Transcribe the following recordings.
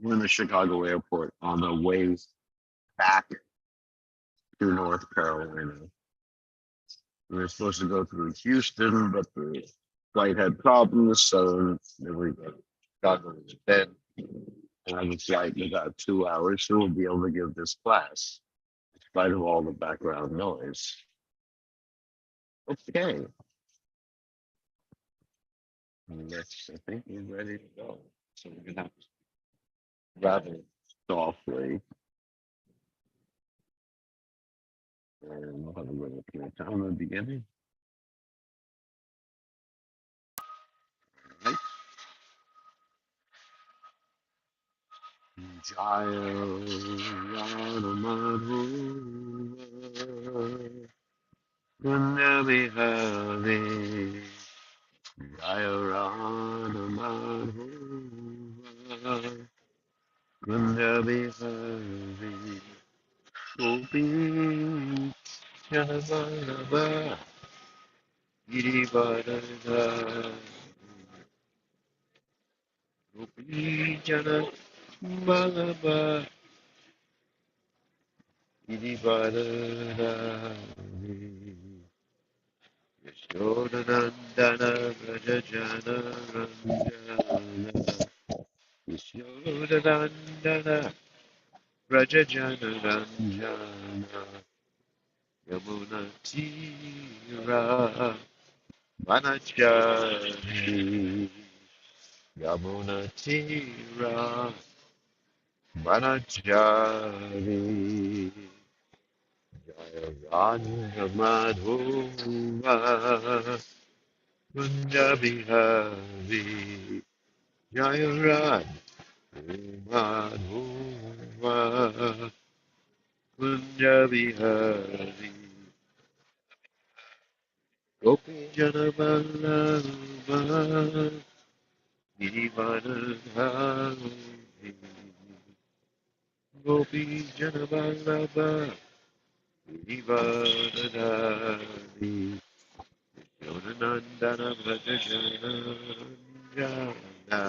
we're in the Chicago airport on the way back to North Carolina. We were supposed to go through Houston, but the flight had problems, so then we got to bed. And on the flight in about 2 hours, so we'll be able to give this class, in spite of all the background noise. Okay. Next, I think we're ready to go. So we're gonna have to rather softly. And we'll have a little bit of time in the beginning. Right. Jaya Radha Madhava Punya Bihari Jaya Radha Madhava Punya Bihari Gopi Janavalabha Girivardhana Gopi Janavalabha Girivardhana Yashodanandana Vrajajana Ranjana Yashodanandana Vrajajana Ranjana Yamuna Tira Vanachari Yamuna Tira Vanachari Jaya Radha Madhova Kunja Bihari Jaya Radha Madhova Kunja Bihari Gopi Jana Vallabha Givanadhari Gopi Jana Vallabha Givanadhari Yonanandana Vrajajana Jana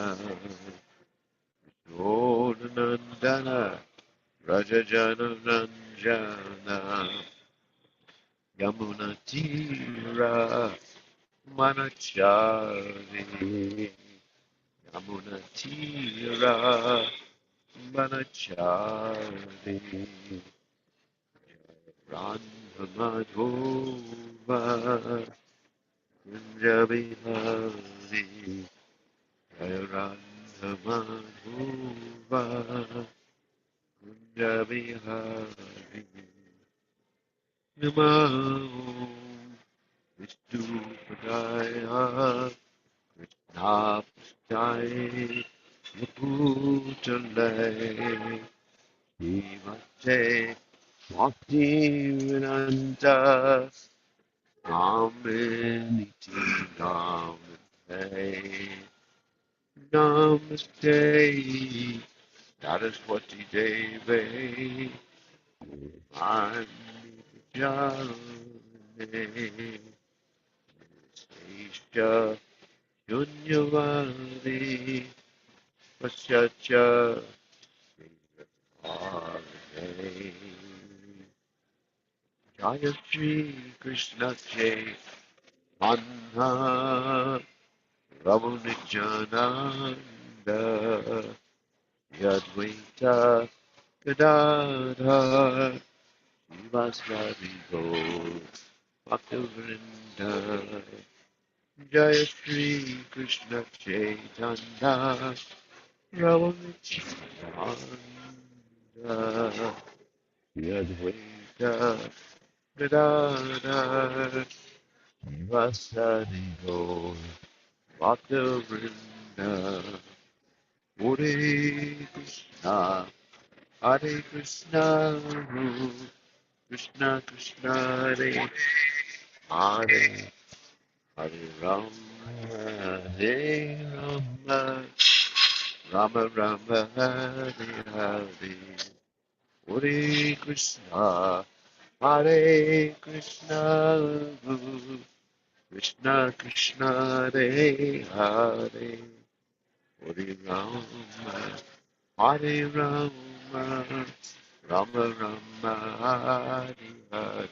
Yonanandana Vrajajana Ranjana Yamuna Tira Manachari Yamuna Tira Manachari Radha Madhova Kunjabi Hari Jaya Radha Madhova Kunjabi Hari Namo Vishnu Padaya Krishna Pashtai Viputale Himate Bhakti Vinanta Naminiti Namaste Namaste Saraswati Devi Jane Sesha Shunyavadi Pasyacha Hare Jaya Shri Krishna Chaitanya Prabhu Nityananda Yadvaita Gadadhar Srivasadi Gaur Bhaktivinoda Jaya Shri Krishna Chaitanya Prabhu Nityananda Yadvaita Gadadhar Srivasadi Gaur Bhaktivinoda Hare Krishna Hare Krishna Krishna Krishna Hare Hare Hare Rama Hare Rama Rama Rama Hare Hare Hare Krishna Hare Krishna Krishna Krishna Hare Hare Hare Rama Hare Rama, Rama Rama, Hare Hare.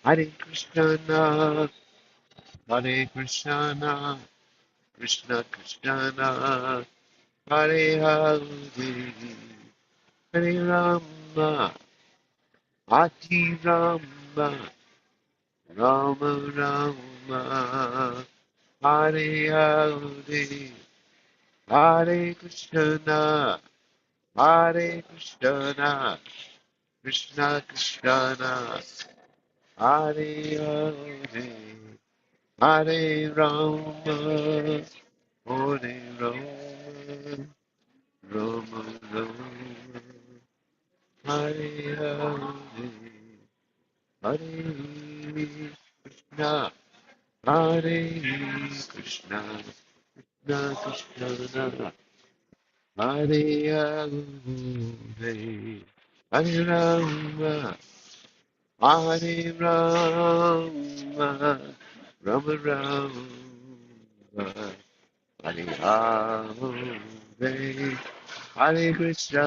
Hare Krishna, Hare Krishna, Krishna Krishna, Hare Hare. Hare Rama, Ati Rama, Rama Rama, Hare Hare. Hare Krishna, Hare Krishna, Krishna Krishna, Hare Hare, Hare Rama, Hare Rama, Rama Rama, Hare Hare, Hare Krishna, Hare Krishna, Krishna Krishna, Hare Hare. Hare Rama, Hare Rama, Rama Rama, Hare Hare, Hare Krishna,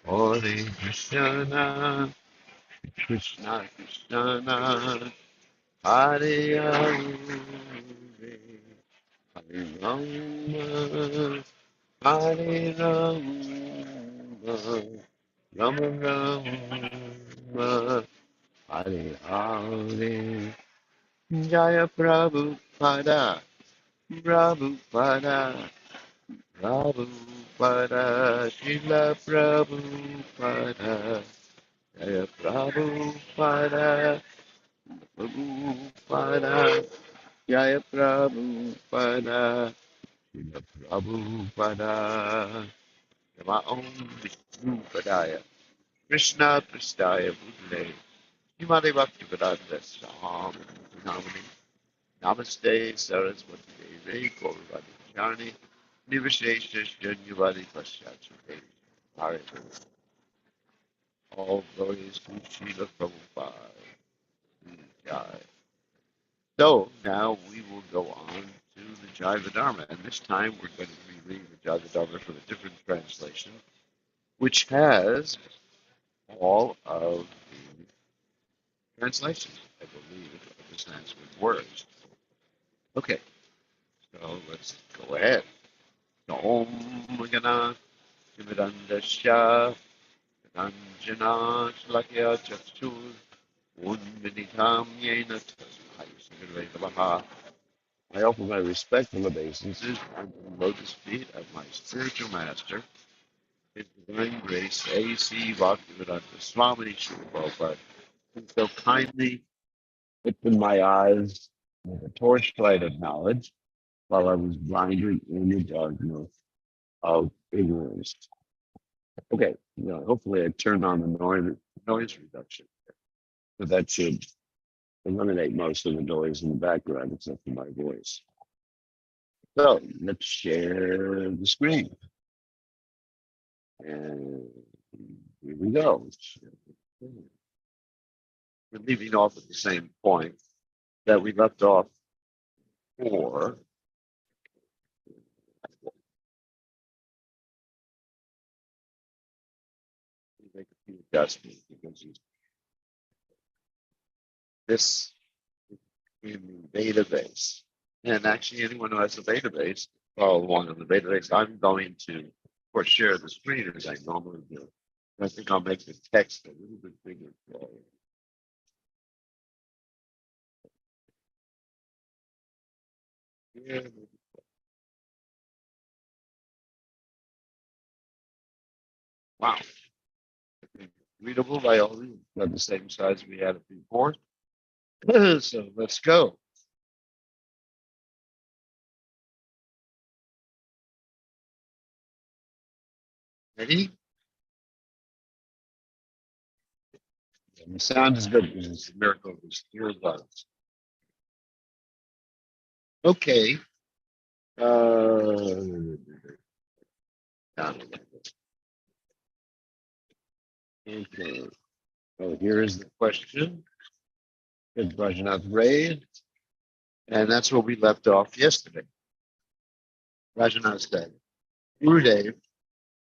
Hare Krishna, Krishna Krishna, Hare Hare, Hare Rama, Hare Rama, Rama Rama, Hare Hare, Jaya Prabhupada, Prabhupada, Prabhupada, Srila Prabhupada, Jaya Prabhupada, Prabhupada, Jaya Prabhupada, Srila Prabhupada, Nama Om Vishnu Padaya, Krishna Pristaya Bhutale, Himale Bhakti Vedanta Swami Namani, Namaste Saraswati Devi Gaurvani Chani, Nivashesha Shanyavadi Paschachate, Hare all glories to Srila Prabhupada. Jai. So now we will go on to the Jaiva Dharma, and this time we're going to be reading the Jaiva Dharma from a different translation, which has all of the translations, I believe, of the Sanskrit words. Okay, so let's go ahead. Om Gana Simirandasya Anjana Shlakya Chakshu Unminitam Yena Tasmai Simirve Namaha. I offer my respectful obeisances and lotus feet of my spiritual master, His Divine Grace, A.C. Bhaktivedanta Swami Srila Prabhupada, who so kindly opened my eyes with a torchlight of knowledge while I was blinded in the darkness of ignorance. Okay, hopefully I turned on the noise reduction. So that should eliminate most of the noise in the background except for my voice. So let's share the screen. And here we go. We're leaving off at the same point that we left off for. Make a few adjustments because this is in the database. And actually, anyone who has a database, follow along on the database. I'm going to, of course, share the screen as I normally do. I think I'll make the text a little bit bigger for you. Yeah. Wow. Readable by all of you. Not the same size we had it before. So let's go. Ready? And the sound is good because it's a miracle of his earbuds. Okay. Okay. Oh, here is the question. Good question I've raised. And that's where we left off yesterday. Rajanath said, Gurudev,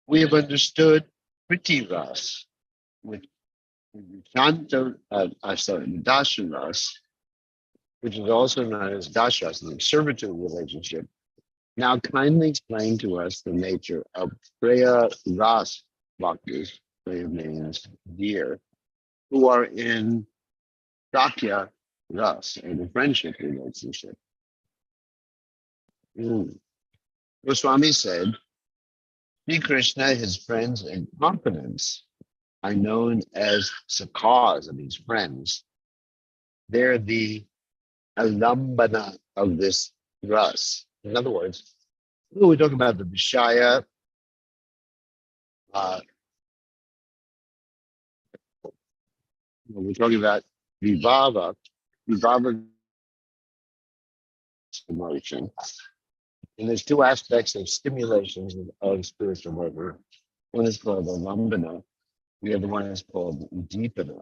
we have understood Priti Ras, with Dasha Ras, which is also known as Dashas, the servitude relationship. Now kindly explain to us the nature of Preya Ras bhaktis, Preya means dear, who are in Sakya Ras, or the friendship relationship. Goswami said, Sri Krishna, his friends and confidants are known as Sakhas of these friends. They're the alambana of this ras. In other words, we're talking about the Vishaya, we're talking about Vivava, Vivava emotion. And there's two aspects of stimulations of spiritual motor. One is called alambana, the other one is called deepana.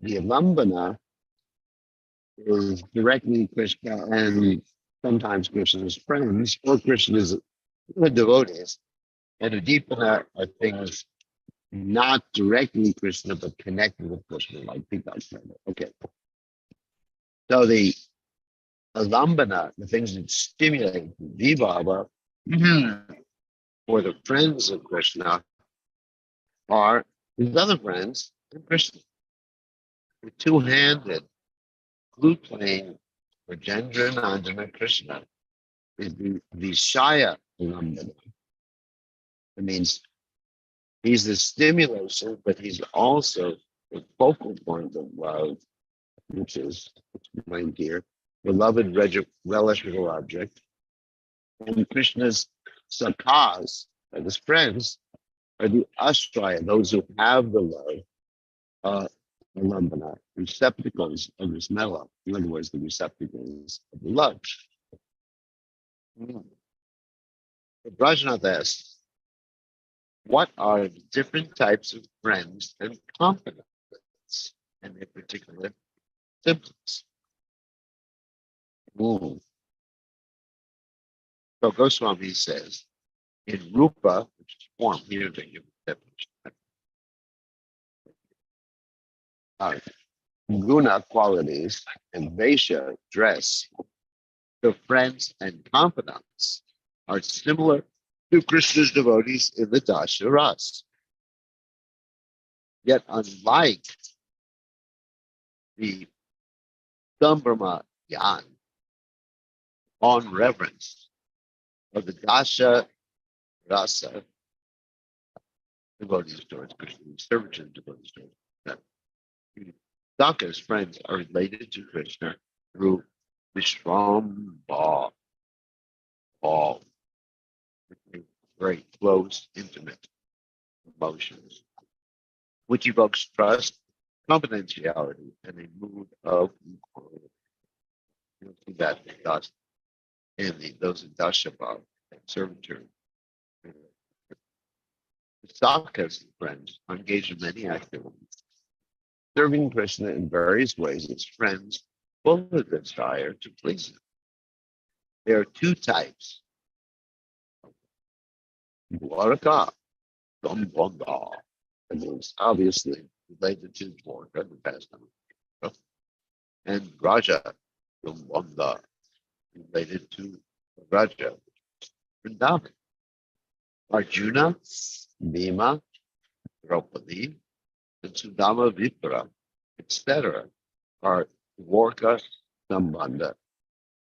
The alambana is directly Krishna and sometimes Krishna's friends or Krishna's devotees. And the deepana are things not directly Krishna, but connected with Krishna, like Peacock. Okay. So the alambana, the things that stimulate the Vibhava, or the friends of Krishna, are his other friends and Krishna. The two-handed flute playing for Jendra Nandana Krishna is the Vishaya alambana. It means he's the stimulation, but he's also the focal point of love, which is explained here, beloved relishable object. And Krishna's sakhas, his friends, are the ashraya, those who have the love, alambana, receptacles of this mela. In other words, the receptacles of the love. Rajnath asks, what are the different types of friends and confidants and their particular symptoms? So Goswami says, in rupa, which is form, here they give guna, qualities, and vesha, dress, the friends and confidants are similar to Krishna's devotees in the Dasha Ras. Yet unlike the Sambrahma Yan, on reverence of the Dasha Rasa, devotees towards Krishna, servitude devotees towards Krishna. Saka's friends are related to Krishna through Vishwambha, all very close, intimate emotions, which evokes trust, confidentiality, and a mood of equality. You'll see that in those in Dashabhav and servitude. The Sakas friends are engaged in many activities, serving Krishna in various ways as friends, full of desire to please him. There are two types. Dwaraka, Gambanda, that means obviously related to Dwarka, the pastime, and Raja, Gambanda, related to Raja, Vrindavan. Arjuna, Bhima, Draupadi, and Sudama Vipra, etc., are Dwarka Sambandha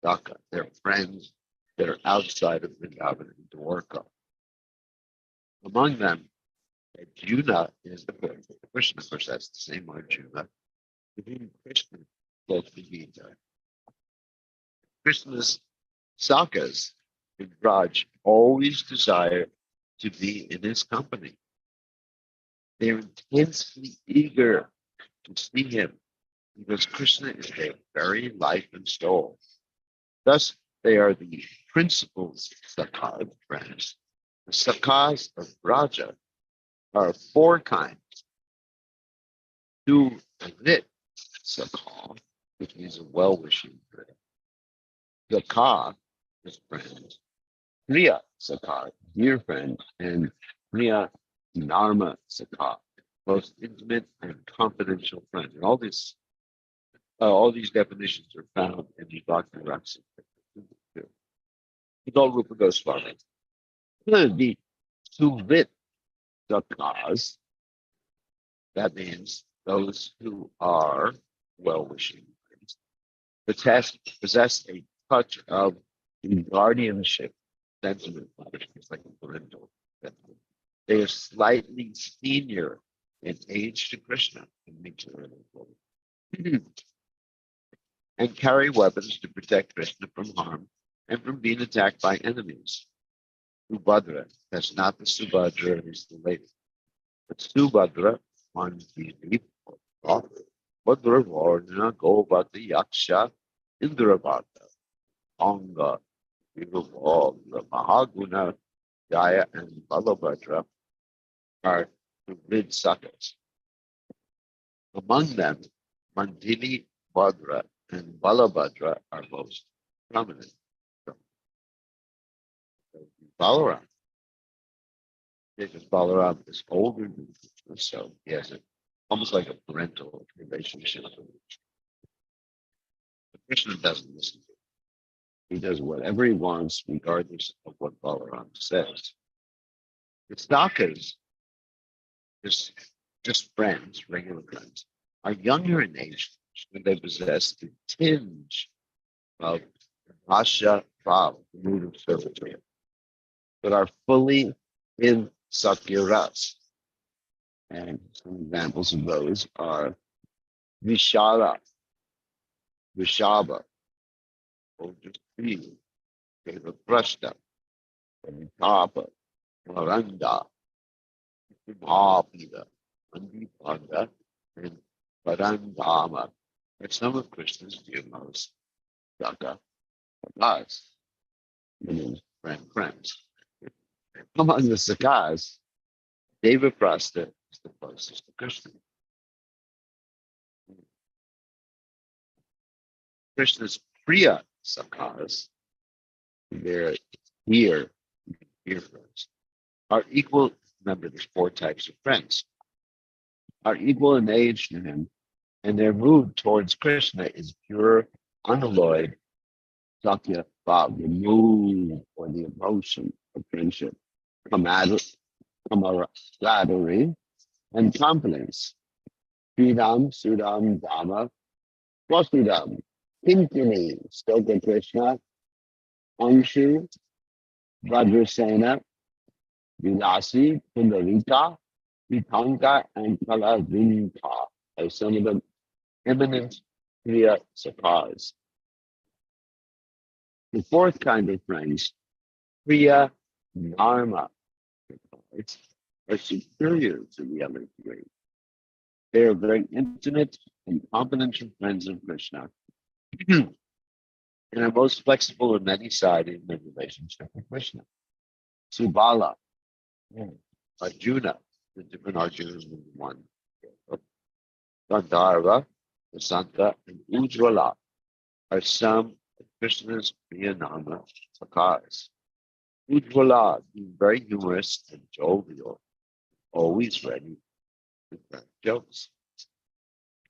Daka. They're friends that are outside of Vrindavan and Dwarka. Among them, Arjuna is the Krishna, of course, that's the same Arjuna, to whom Krishna spoke the Gita. Krishna's Sakas and Raj always desire to be in his company. They're intensely eager to see him because Krishna is their very life and soul. Thus, they are the principal Sakha friends. The Sakhas of Raja are four kinds. Two Vit Sakha, which means a well-wishing friend. Sakha is friends. Kriya Sakha, dear friend, and Priya Dharma Sakha, most intimate and confidential friend. And all these definitions are found in the Bhakti Rasa. It's all Rupa Goswami. The Suvit Sakhas, that means those who are well-wishing, possess a touch of guardianship sentiment, which is like a parental sentiment. They are slightly senior in age to Krishna and carry weapons to protect Krishna from harm and from being attacked by enemies. Subhadra, that's not the Subhadra who's the lady, but Subhadra, one deep, Bhadra Varna, Govati Yaksha, Indravata, Anga, the Mahaguna, Jaya, and Balabhadra are the grid suckers. Among them, Mandini, Bhadra, and Balabhadra are most prominent. Balaram, because Balaram is older than Krishna, so he has almost like a parental relationship. But Krishna doesn't listen to him. He does whatever he wants, regardless of what Balaram says. The Sakas, just friends, regular friends, are younger in age when they possess the tinge of Asha Bhav, the mood of servitude, but are fully in Sakyaras. And some examples of those are Vishala, Vishaba, Ojasvi, Prashta, Tapa, Maranda, Mahapida, Mandipanda, and Parandama are some of Krishna's dear most Daka Sakas, meaning friends. Among the Sakas, Deva Prasta is the closest to Krishna. Krishna's Priya Sakas, their dear friends, are equal. Remember, there's 4 types of friends, are equal in age to him, and their mood towards Krishna is pure, unalloyed Sakya Bhav, the mood or the emotion of friendship, camaraderie, and confidence. Sridham, Sudham, Dhamma, Vasudham, Kinkini, Stoka Krishna, Anshu, Vajrasena, Vilasi, Pundarita, Vikanka, and Kalavinka are some of the eminent Kriya Sakas. The 4th kind of friends, Kriya Dharma, are superior to the other 3. They are very intimate and confidential friends of Krishna and are most flexible and many-sided in their relationship with Krishna. Subala, Arjuna, the different Arjunas in one. Gandharva, Vasanta, and Ujjvala are some of Krishna's Priyanama Sakas. Ujjvala, being very humorous and jovial, always ready to crack jokes.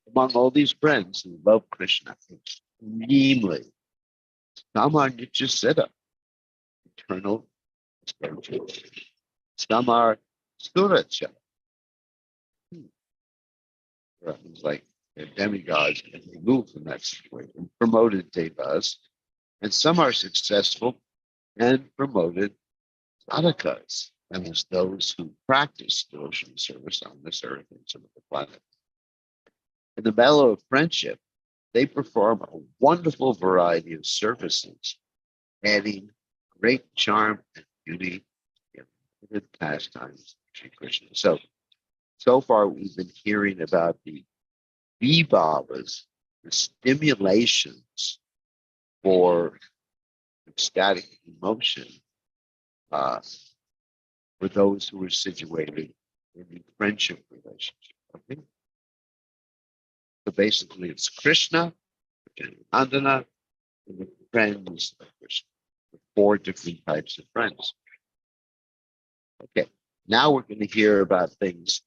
Among all these friends who love Krishna extremely, some are Nityasiddha, eternal spiritual. Some are Suracha, like they're demigods, and they move from that situation, promoted devas, and some are successful and promoted sadhakas, and there's those who practice devotional service on this earth and some of the planet. In the battle of friendship, they perform a wonderful variety of services, adding great charm and beauty in the pastimes of Sri Krishna. So far we've been hearing about the vibhavas, the stimulations for ecstatic emotion for those who are situated in the friendship relationship. Okay? So basically it's Krishna, Andana, and the friends of Krishna, the 4 different types of friends. Now we're going to hear about things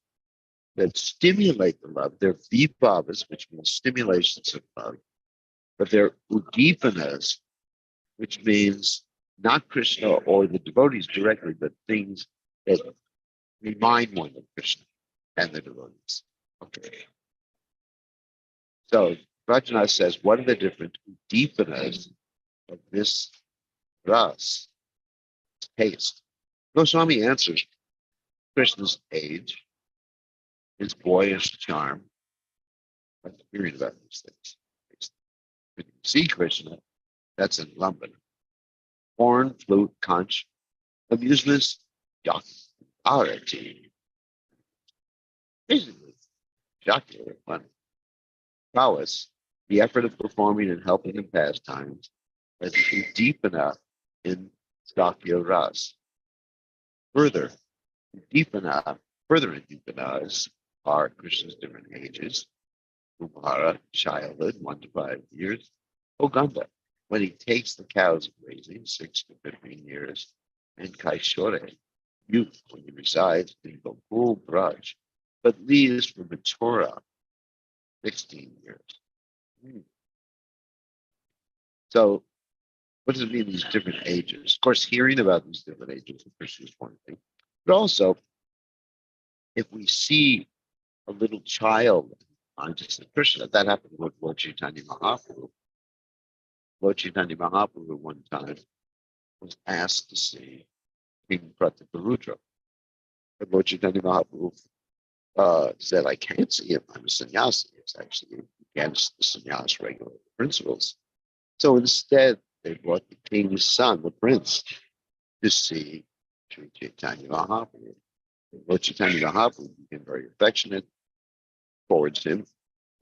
that stimulate the love. They're vibhavas, which means stimulations of love, but they're udipanas, which means not Krishna or the devotees directly, but things that remind one of Krishna and the devotees. Okay. So Rajana says, what are the different udipanas of this ras, taste? Goswami answers Krishna's age, his boyish charm. I'm hearing about these things. When you see Krishna, that's in Lambana. Horn, flute, conch, amusements, arati. Basically, jocular fun. Prowess, the effort of performing and helping in pastimes, as deep enough in Sakya Ras. Further, Deepana, further in Deepanas are Krishna's different ages. Kumara, childhood, 1 to 5 years. Oganda, when he takes the cows grazing, 6 to 15 years. And Kaishore, youth, when he resides in Gokul Braj, but leaves for Mathura, 16 years. So, what does it mean, these different ages? Of course, hearing about these different ages of Krishna is one thing, but also, if we see a little child conscious of Krishna, that happened with Lord Chaitanya Mahaprabhu. Lord Chaitanya Mahaprabhu one time was asked to see King Prataparudra. And Lord Chaitanya Mahaprabhu said, I can't see him. I'm a sannyasi. It's actually against the sannyas regular principles. So instead, they brought the king's son, the prince, to see Sri Chaitanya Mahaprabhu. Lord Chaitanya Mahaprabhu became very affectionate towards him.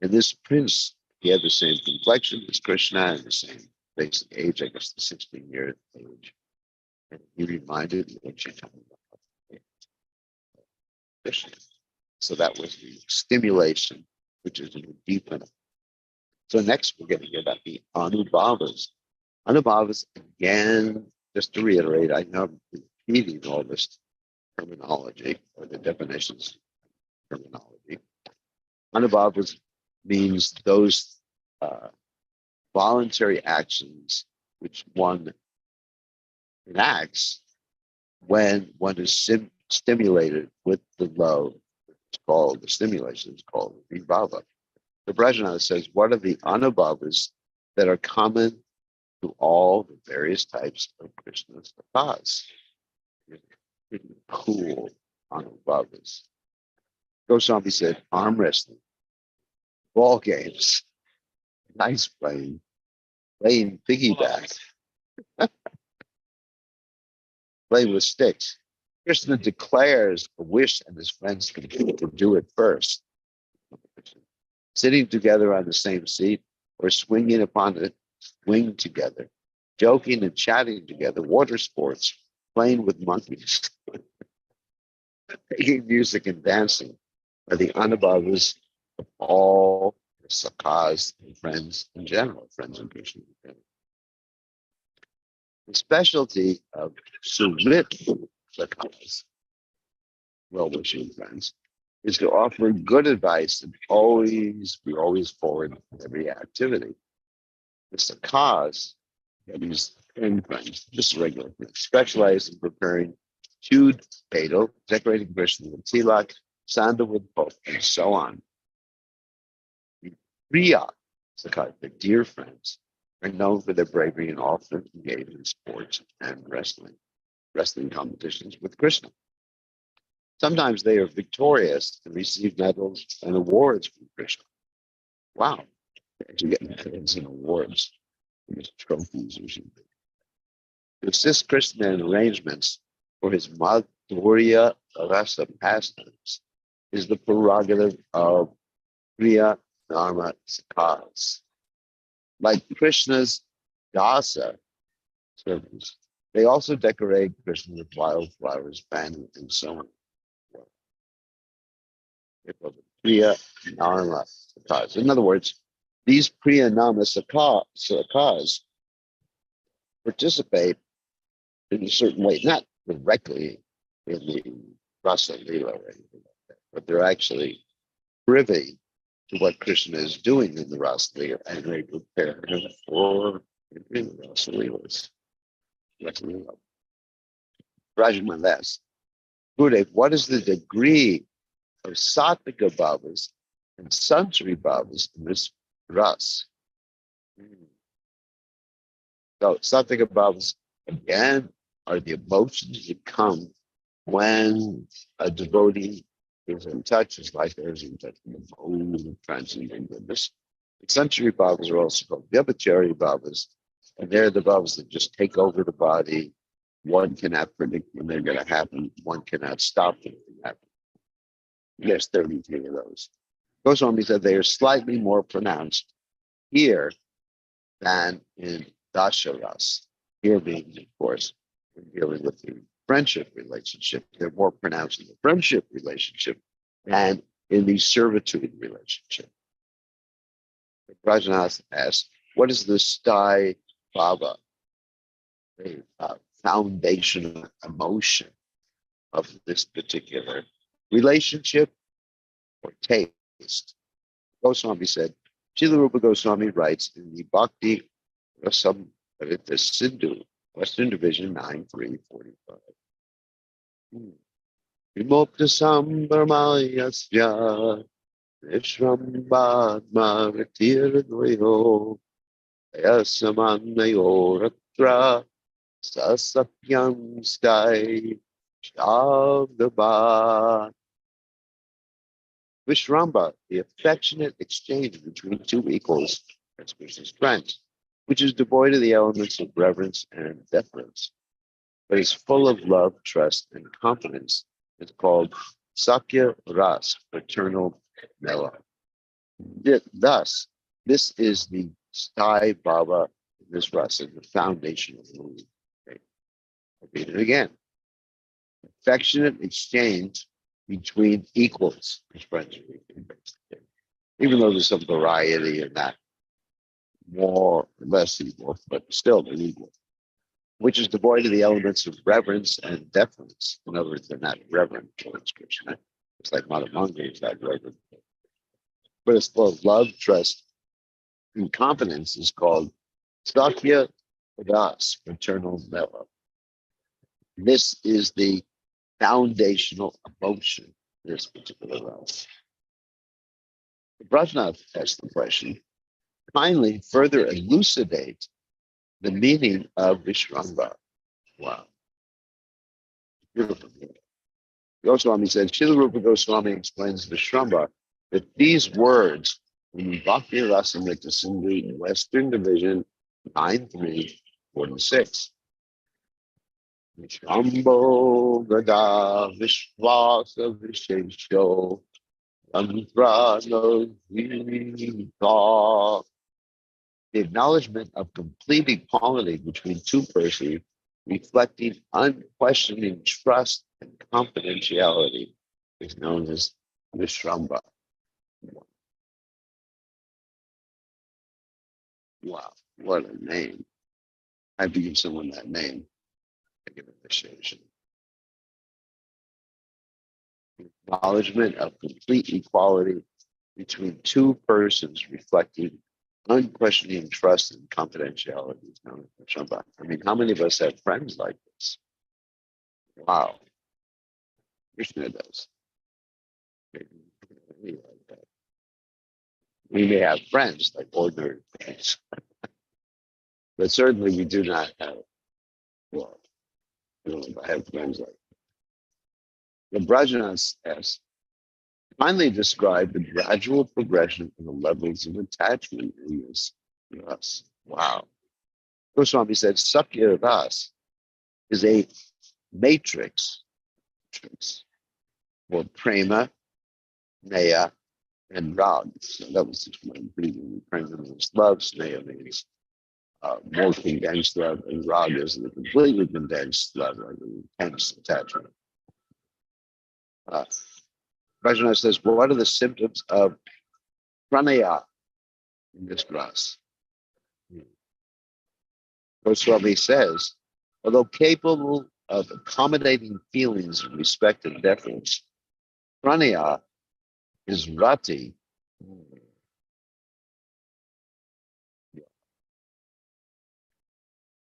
And this prince, he had the same complexion as Krishna and the same basic age, I guess the 16-year age. And he reminded Lord Chaitanya Mahaprabhu of Krishna. So that was the stimulation, which is in deepening. So next we're going to hear about the anubhavas. Anubhavas, again, just to reiterate, I know I'm repeating all this terminology or the definitions of terminology. Anubhavas means those voluntary actions which one enacts when one is stimulated with the love. It's called the stimulation. It's called vibhava. The Brajana says, what are the anubhavas that are common to all the various types of Krishna's avatars? Pretty cool anubhavas. Goswami said, arm wrestling, ball games, nice playing piggyback, playing with sticks. Krishna declares a wish and his friends can do it first. Sitting together on the same seat or swinging upon a swing together, joking and chatting together, water sports, playing with monkeys, making music and dancing are the anubhavas of all the sakhas and friends in general, friends in Krishna in general. The specialty of Suvit sakhas, well-wishing friends, is to offer good advice and be always forward in every activity. The sakhas, these friends, just regular friends, specialize in preparing chewed betel, decorating Krishna with tilak, sandalwood pulp, and so on. The Priya sakhas, the dear friends, are known for their bravery and often engage in sports and wrestling competitions with Krishna. Sometimes they are victorious and receive medals and awards from Krishna. Wow. They actually get medals and awards, trophies or something. To assist Krishna in arrangements for his Madhurya Rasa pastimes is the prerogative of Priya Dharma Sakhas. Like Krishna's Dasa servants, they also decorate Krishna with wildflowers, bamboo, and so on. Priya Nama Sakhas. In other words, these Priya Nama Sakhas participate in a certain way, not directly in the rasa lila or anything like that, but they're actually privy to what Krishna is doing in the rasa lila, and they prepare him for entering the rasa lilas. Rasa lila. Rajaman Gurudev, what is the degree of Satvika Bhavas and Sansari Bhavas in this ras? So Satvika Bhavas, again, are the emotions that come when a devotee is in touch, his life is in touch with the whole transcendent goodness. Sansari Bhavas are also called Vyabhachari Bhavas, and they're the bhavas that just take over the body. One cannot predict when they're going to happen. One cannot stop them from happening. There's 33 of those. Goswami said they are slightly more pronounced here than in Dasharas. Here being, of course, we're dealing with the friendship relationship. They're more pronounced in the friendship relationship than in the servitude relationship. Rajanath asks, what is the sthai bhava, the foundational emotion of this particular relationship or taste? Goswami said, Srila Rupa Goswami writes in the Bhakti Rasamrita Sindhu, Western Division 9345. Vimokta Sambramayasya Vishwambhadma Ratiradvayo Ayasamanayoratra Sasakyam Stai Shabdabha. Vishramba, the affectionate exchange between two equals, as Krishna's friends, which is devoid of the elements of reverence and deference, but is full of love, trust, and confidence, is called Sakya Ras, fraternal mellow. Thus, this is the sthai bhava in this rasa, the foundation of the movie. Okay. I'll read it again. Affectionate exchange between equals, as friends are, even though there's some variety in that, more or less equal, but still an equal, which is devoid of the elements of reverence and deference. In other words, they're not reverent towards Krishna. It's like Madhavanga is not reverent. But it's full of love, trust, and confidence is called Sakya Das, fraternal mellow. This is the foundational emotion in this particular realm. Brajnath asked the question, kindly further elucidate the meaning of Vishramba. Wow. Beautiful. Goswami said, Srila Rupa Goswami explains Vishramba that these words in Bhakti Rasamrita Sindhu, Western Division 9346. Vishrambo Gada Vishvasa Vishesho Antrano Vita. The acknowledgement of complete equality between two persons, reflecting unquestioning trust and confidentiality, is known as Vishramba. Wow, what a name. I have to give someone that name. I give appreciation. Acknowledgement of complete equality between two persons, reflecting unquestioning trust and confidentiality is known as Vishramba. I mean, how many of us have friends like this? Wow. Krishna does. We may have friends like ordinary friends, but certainly we do not have, well, I don't know if I have friends like the Brajanath asks, finally describe the gradual progression in the levels of attachment in this ras. Wow. Goswami said Sakya Ras is a matrix for prema, neya, and rag. So that was explained previously. Prema means love, neya means more condensed love, and rag is the completely condensed love, like an intense attachment. Rajana says, what are the symptoms of pranaya in this ras? Goswami says, although capable of accommodating feelings in respect of deference. Pranaya is rati,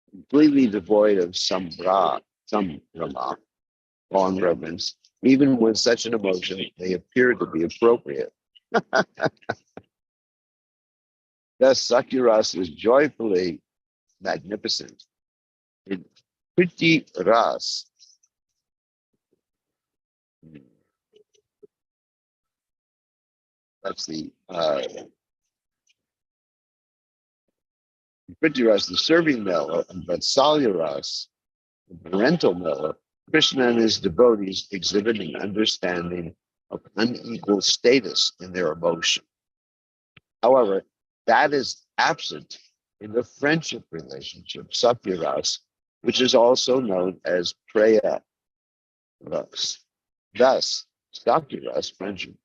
completely devoid of some rama, long reverence, even when such an emotion may appear to be appropriate. Thus, Sakiras is joyfully magnificent. In Priti Ras, that's the Priti Ras, the serving mela, and Vatsalya Ras, the parental mela, Krishna and his devotees exhibit an understanding of unequal status in their emotion. However, that is absent in the friendship relationship, Sakya which is also known as Preya Ras. Thus, Sakya friendship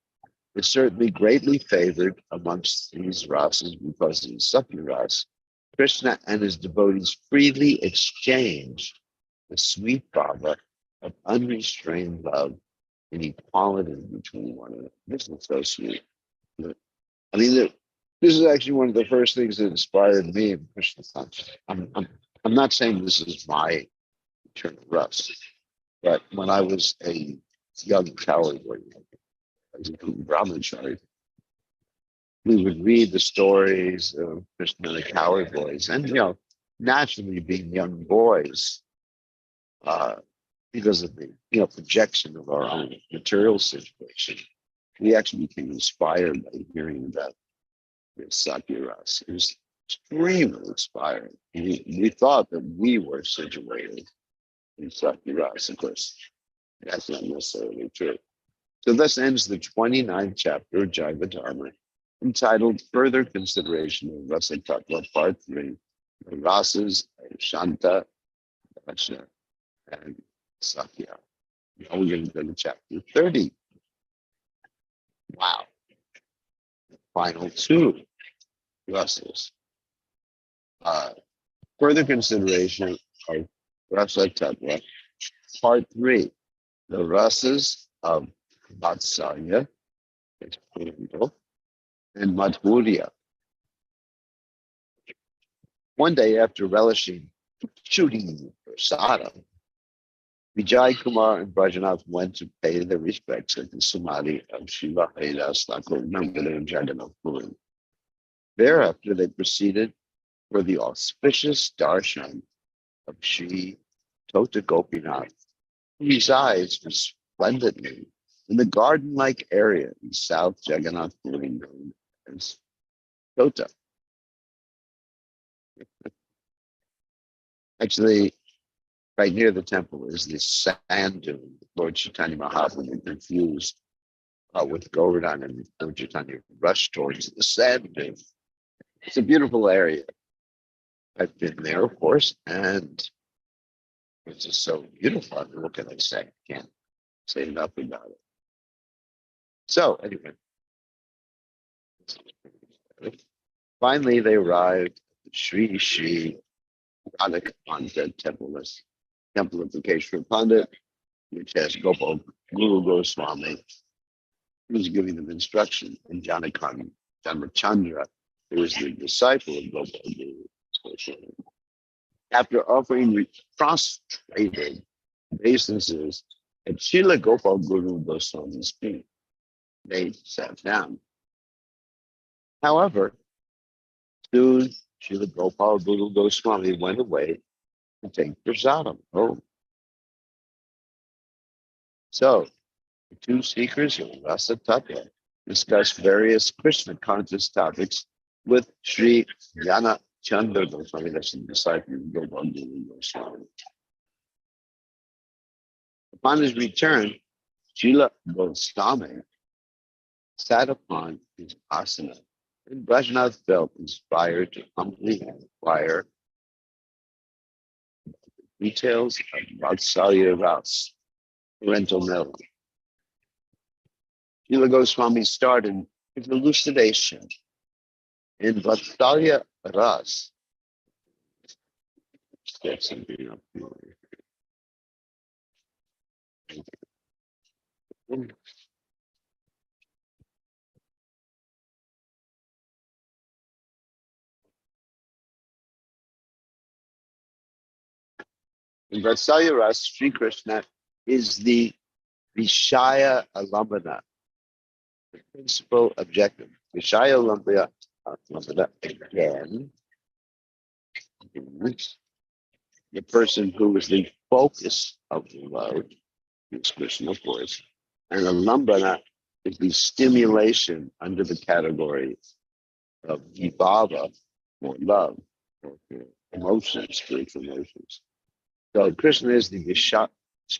is certainly greatly favored amongst these rasas because in Sakya Krishna and his devotees freely exchange the sweet bhava of unrestrained love and equality between one another. This is so sweet. I mean, this is actually one of the first things that inspired me in Krishna consciousness. I'm not saying this is my turn of Russ, but when I was a young cowboy, as a brahmachari, we would read the stories of Krishna and the cowboy boys, and naturally being young boys, uh, because of the projection of our own material situation, we actually became inspired by hearing about Sakiras. It was extremely inspiring. We thought that we were situated in Sakiras. Of course, that's not necessarily true. So thus ends the 29th chapter of Jaiva Dharma, entitled Further Consideration of Rasa Tattva, Part 3, the Rasas, Shanta, Daksha, and Sakya. Now we're going to go to chapter 30. Wow. Final two rasas. Further consideration of Rasa Tattva, Part 3, the rasas of Vatsalya, and Madhurya. One day after relishing shooting prasadam, Vijay Kumar and Brajanath went to pay their respects at the Samadhi of Shiva Haidas Thakur Nandana and Jagannath Puri. Thereafter, they proceeded for the auspicious darshan of Shri Tota Gopinath, who resides resplendently in the garden-like area in South Jagannath Puri known as Tota. Actually, right near the temple is this sand dune. Lord Chaitanya Mahaprabhu confused with Govardhan, and Lord Chaitanya rushed towards the sand dune. It's a beautiful area. I've been there, of course, and it's just so beautiful. I mean, what can I say? Can't say enough about it. So anyway, finally they arrived at the Sri Sri Radhika Pandit temple of Bhakeshwar Pandit, which has Gopal Guru Goswami, who's giving them instruction, and Janakhan Janmachandra, who is the disciple of Gopal Guru Goswami. After offering prostrated obeisances at Srila Gopal Guru Goswami's feet, they sat down. However, soon Srila Gopal Guru Goswami went away to take prasadam. Oh. So, the two speakers of Rasa Tattva discussed various Krishna conscious topics with Sri Jnana Chandra Goswami, that's the disciple of Gopal Guru Goswami. Upon his return, Srila Goswami sat upon his asana, and Brajnath felt inspired to humbly inquire details of Vatsalya Ras, parental melody. Srila Goswami started with elucidation in Vatsalya Ras. In Vatsalya Ras, Sri Krishna is the Vishaya Alambana, the principal objective. Vishaya Alambana, again, is the person who is the focus of the love, is Krishna, of course, and Alambana is the stimulation under the category of vibhava, or love, or emotions, spiritual emotions. So Krishna is the Vishaya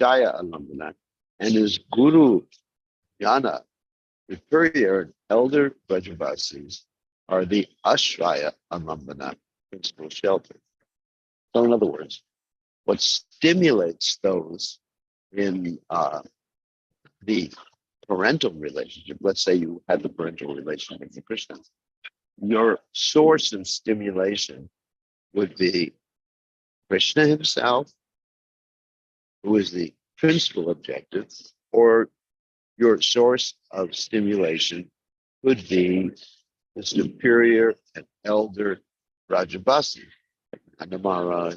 Alambana, and his Guru Jnana, the superior and elder Vrajavasis, are the Ashraya Alambana, principal shelter. So in other words, what stimulates those in the parental relationship, let's say you had the parental relationship with Krishna, your source of stimulation would be Krishna himself, who is the principal objective, or your source of stimulation could be the superior and elder Rajabasi, Anamara,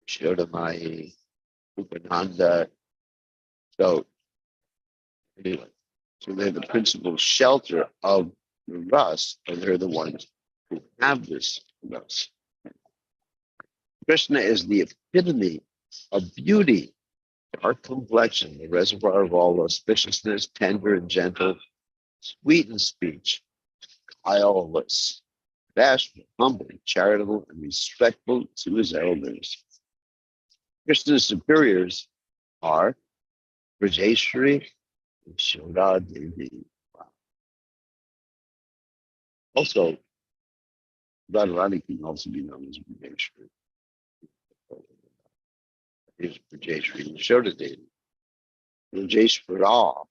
Shodamai, Upananda. So anyway, so they're the principal shelter of the Ras, and they're the ones who have this Ras. Krishna is the epitome of beauty, our complexion, the reservoir of all auspiciousness, tender and gentle, sweet in speech, guileless, bashful, humble, charitable, and respectful to his elders. Krishna's superiors are Brajeshwari and Shoda Devi. Wow. Also, Radharani can also be known as Brajeshwari. Is Brajeshwari and Shoda Devi. Brajeshwara,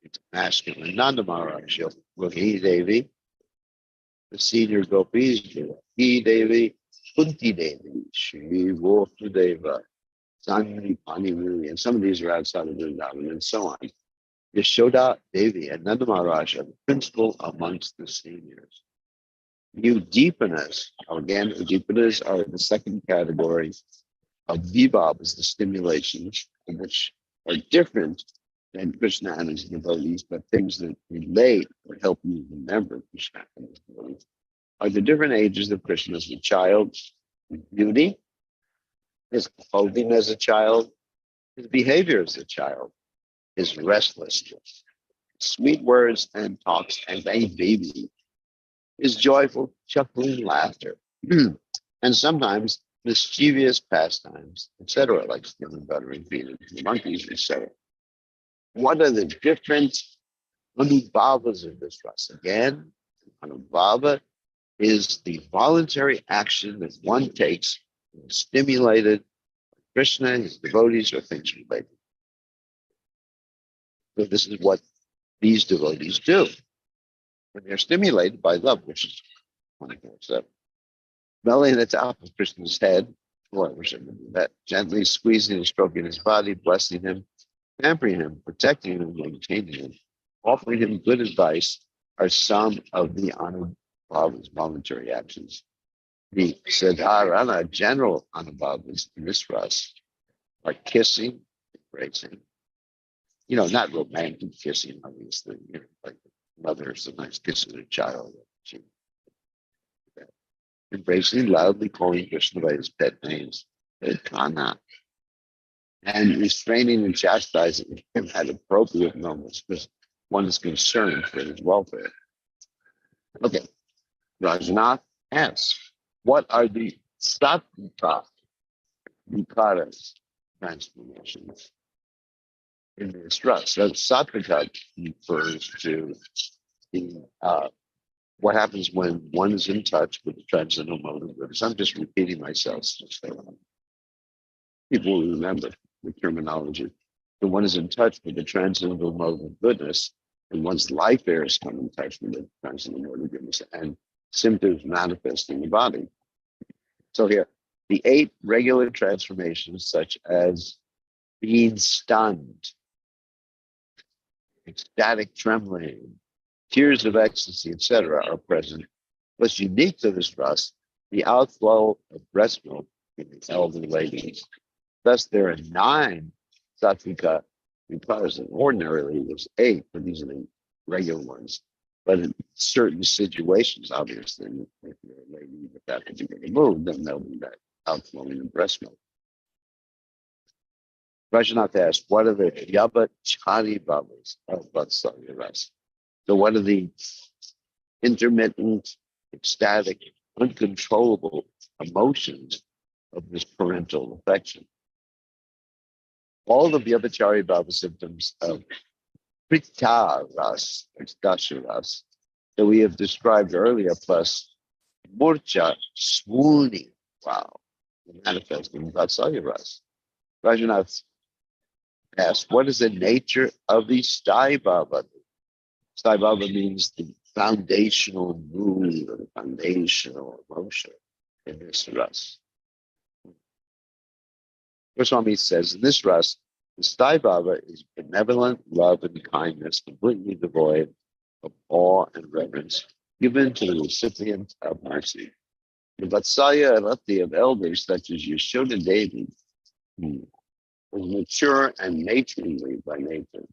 it's masculine. Nanda Maharaj, Yogi Devi, the senior gopis, Yogi Devi, Kunti Devi, Shri Vasudeva, Sanri Panimuni, and some of these are outside of Vrindavan, and so on. Yashoda Devi and Nanda Maharaj are the principal amongst the seniors. Udipanas, again, Udipanas are the second category of vibhavas, the stimulations, which are different than Krishna and his devotees, but things that relate or help you remember Krishna and his devotees, are the different ages of Krishna as a child, his beauty, his clothing as a child, his behavior as a child, his restlessness, sweet words and talks as a baby, his joyful chuckling laughter, and sometimes mischievous pastimes, etc., like stealing butter and feeding the monkeys, etc. What are the different anubhavas of this rasa? Again, anubhava is the voluntary action that one takes when stimulated by Krishna, his devotees, or things related. So this is what these devotees do when they're stimulated by love, which is 24/7. Smelling the top of Krishna's head, boy, I wish I could do that, gently squeezing and stroking his body, blessing him, pampering him, protecting him, maintaining him, offering him good advice are some of the anubhavas, voluntary actions. The sadharana, general anubhavas in this rasa are kissing, embracing, not romantic kissing, obviously, like mother sometimes kisses her child. Embracing loudly calling Krishna by his pet names, Kana, and restraining and chastising him at appropriate moments because one is concerned for his welfare. Okay, Rajnath asks, what are the sattva vikaras transformations in this rasa? So sattvika refers to the what happens when one is in touch with the transcendental mode of goodness. I'm just repeating myself, so people will remember the terminology. So one is in touch with the transcendental mode of goodness, and one's life airs come in touch with the transcendental mode of goodness, and symptoms manifest in the body. So here, the 8 regular transformations, such as being stunned, ecstatic trembling, tears of ecstasy, etc., are present. What's unique to this rasa, the outflow of breast milk in the elder ladies. Thus, there are 9 sattvika viparas. Ordinarily, there's 8, but these are the regular ones. But in certain situations, obviously, if you're a lady with that particular mood, then there'll be that outflowing of breast milk. Rajanath asked, what are the yaba chari bhavas of Vatsalya rasa? So what are the intermittent, ecstatic, uncontrollable emotions of this parental affection? All the Vyabhachari Bhava symptoms of Prita Ras, Dasha Ras, that we have described earlier, plus Murcha, swooning, wow, manifesting Vatsalya Ras. Rajanath asked, what is the nature of the Sthai Bhava? Sthai Bhava means the foundational mood or the foundational emotion in this ras. Goswami says in this ras, the Sthai Bhava is benevolent love and kindness, completely devoid of awe and reverence, given to the recipient of mercy. The Vatsalya Rati of elders such as Yashoda Devi was mature and matronly by nature.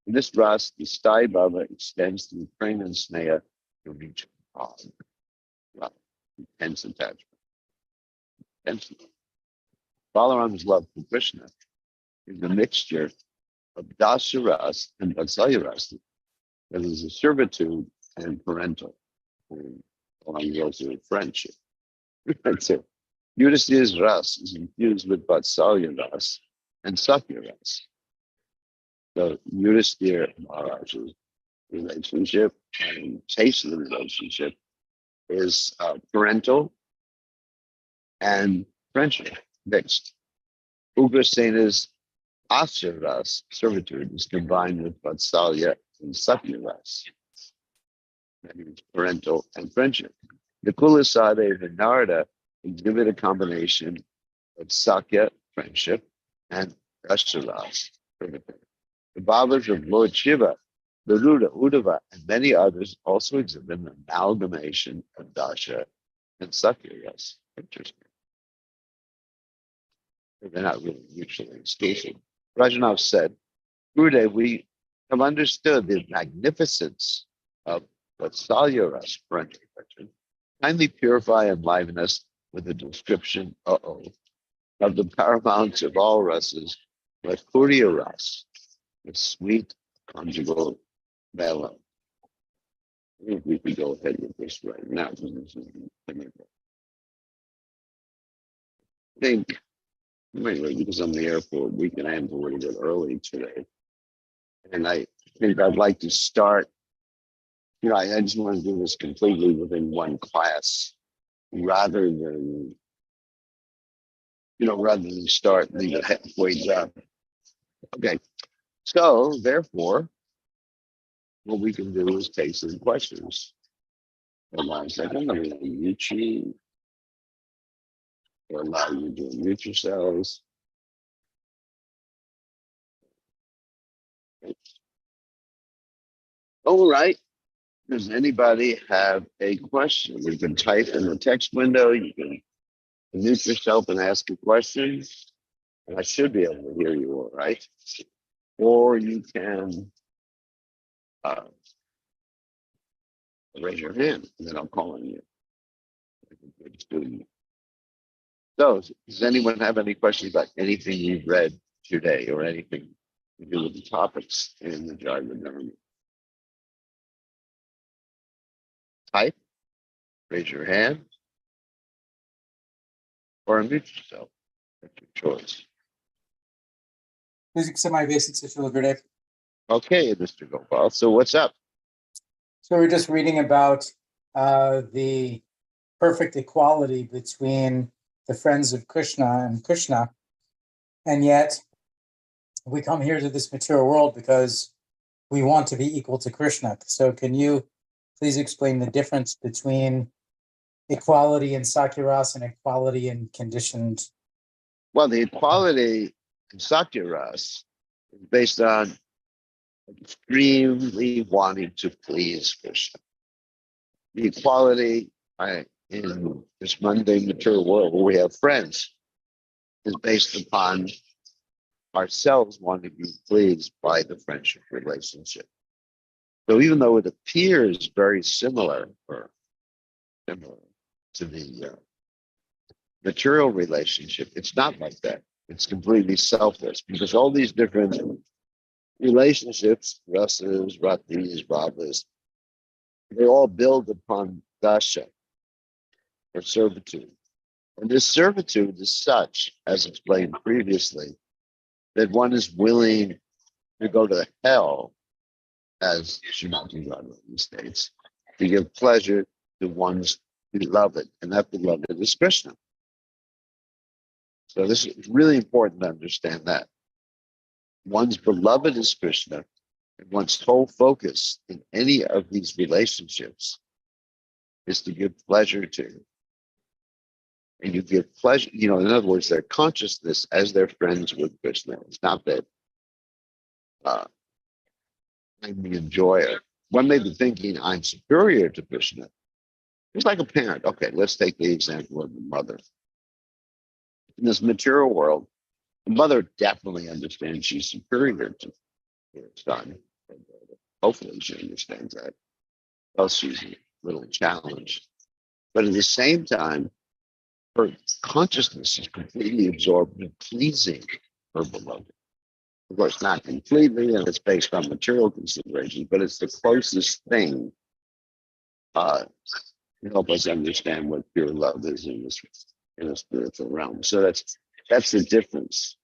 In this ras, the Sthai Bhava extends the prema and sneha to reach God. Wow. Intense attachment. Intense. Balaram's love for Krishna is a mixture of dasa ras and vatsalya ras. That is a servitude and parental. And also friendship. That's it. Yudhishthira's ras is infused with vatsalya ras and sakya ras. So Yudhishthira Maharaj's relationship and taste of the relationship is parental and friendship mixed. Ugrasena's asya ras, servitude, is combined with vatsalya and sakya ras. That means parental and friendship. The Kulasade and Narada exhibit a combination of sakya, friendship, and rasa ras, servitude. The Bhavas of Lord Shiva, Garuda, Uddhava, and many others also exhibit an amalgamation of dasha and sakya ras. Interesting. They're not really mutually exclusive. Rajanath said, Gurudev, we have understood the magnificence of vatsalya ras, parental affection. Kindly purify and enliven us with a description of the paramount of all rasas, Vakurya ras, the sweet conjugal mellow. I think we could go ahead with this right now. I think, anyway, because I'm in the airport, we can end a little bit early today. And I think I'd like to start, I just want to do this completely within one class rather than, rather than start and leave it halfway done. Okay, so therefore, what we can do is take some questions. Hold on a second, I'm going to mute you or allow you to mute yourselves. All right. Does anybody have a question? You can type in the text window. You can mute yourself and ask a question. And I should be able to hear you all right. Or you can raise your hand and then I'll call on you. So, does anyone have any questions about anything you've read today or anything to do with the topics in the Jaiva Dharma? Type, raise your hand, or unmute yourself. That's your choice. Please accept my obeisance, Gurudev. Okay, Mr. Gopal. So what's up? So we're just reading about the perfect equality between the friends of Krishna and Krishna. And yet we come here to this material world because we want to be equal to Krishna. So can you please explain the difference between equality in Sakya Ras and equality in conditioned? Well, the equality And Satya Ras is based on extremely wanting to please Krishna. The equality in this mundane material world where we have friends is based upon ourselves wanting to be pleased by the friendship relationship. So even though it appears very similar or similar to the material relationship, it's not like that. It's completely selfless because all these different relationships, rasas, ratis, bhavas, they all build upon dasha or servitude. And this servitude is such, as explained previously, that one is willing to go to hell, as Srimati Radharani states, to give pleasure to one's beloved, and that beloved is Krishna. So this is really important to understand that. One's beloved is Krishna, and one's whole focus in any of these relationships is to give pleasure to him. And you give pleasure, in other words, their consciousness as their friends with Krishna. It's not that I'm the enjoyer. One may be thinking I'm superior to Krishna. It's like a parent. Okay, let's take the example of the mother. In this material world, the mother definitely understands she's superior to her son. Hopefully she understands that. Else she's a little challenged. But at the same time, her consciousness is completely absorbed in pleasing her beloved. Of course, not completely, and it's based on material considerations, but it's the closest thing to help us understand what pure love is in a spiritual realm. So that's the difference.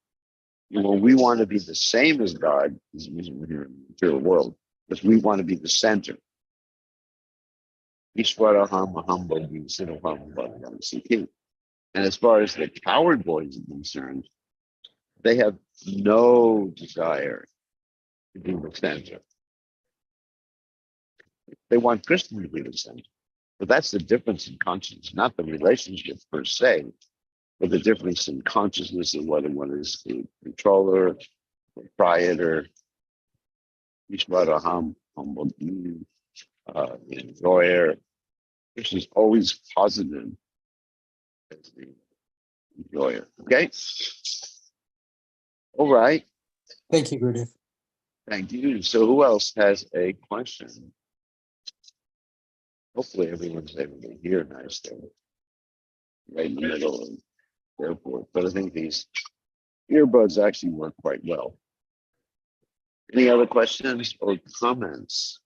When we want to be the same as God, as we here in the material world, because we want to be the center. Ishwaraham aham bodhi siddhaham bhagavad sikhi. And as far as the coward boys are concerned, they have no desire to be the center. They want Krishna to be the center. But that's the difference in consciousness, not the relationship per se, but the difference in consciousness and whether one is the controller, proprietor, Ishwaraham, humble, the enjoyer. Krishna is always positive as the enjoyer. Okay? All right. Thank you, Gurudev. Thank you. So who else has a question? Hopefully everyone's able to hear nice there. Right in the middle of the airport. But I think these earbuds actually work quite well. Any other questions or comments?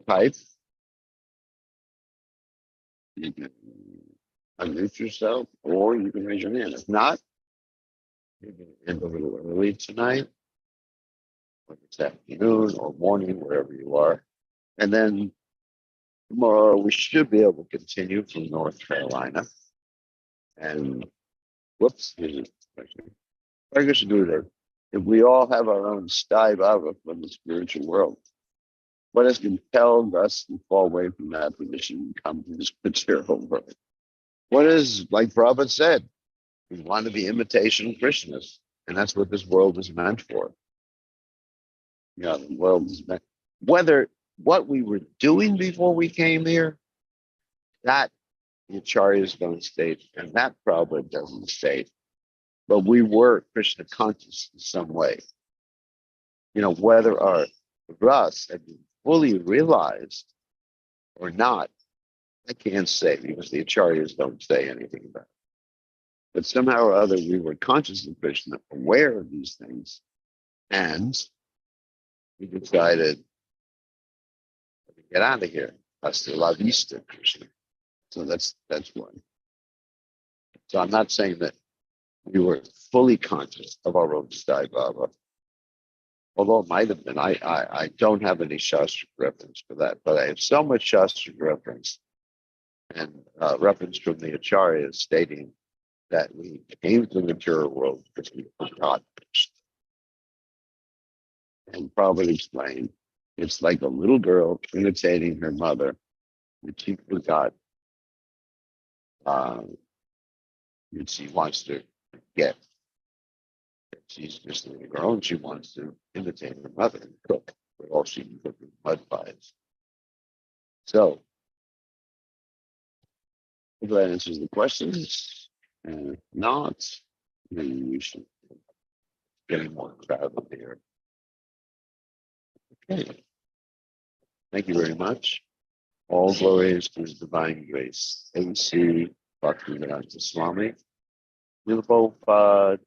Type. You can unmute yourself or you can raise your hand. If not, you can end a little early tonight, or this afternoon or morning, wherever you are. And then tomorrow we should be able to continue from North Carolina. And whoops, here's a question. I guess do that. If we all have our own Stai Baba from the spiritual world, what has compelled us to fall away from that position and come to this material world? What is, like Prabhupada said, we want to be imitation Krishnas, and that's what this world is meant for. Yeah, the world is meant. Whether what we were doing before we came here, that the acharyas don't state, and that Prabhupada doesn't state. But we were Krishna conscious in some way. Whether our ras had been fully realized or not, I can't say because the acharyas don't say anything about it. But somehow or other, we were conscious of Krishna, aware of these things, and we decided to get out of here. Hasta la vista, Krishna. So that's one. So I'm not saying that we were fully conscious of our own Sai Baba. Although it might have been. I don't have any Shastra reference for that, but I have so much Shastra reference and reference from the Acharyas stating that we came to the material world because we forgot. And probably explained, it's like a little girl imitating her mother, and she forgot that she wants to get She's just living her own. She wants to imitate her mother and cook, but all she can cook is mud pies. So, if that answers the questions, and if not, maybe we should get more crowded here. Okay. Thank you very much. All glories to His divine grace. A.C. Bhaktivedanta Swami. Nilpopad.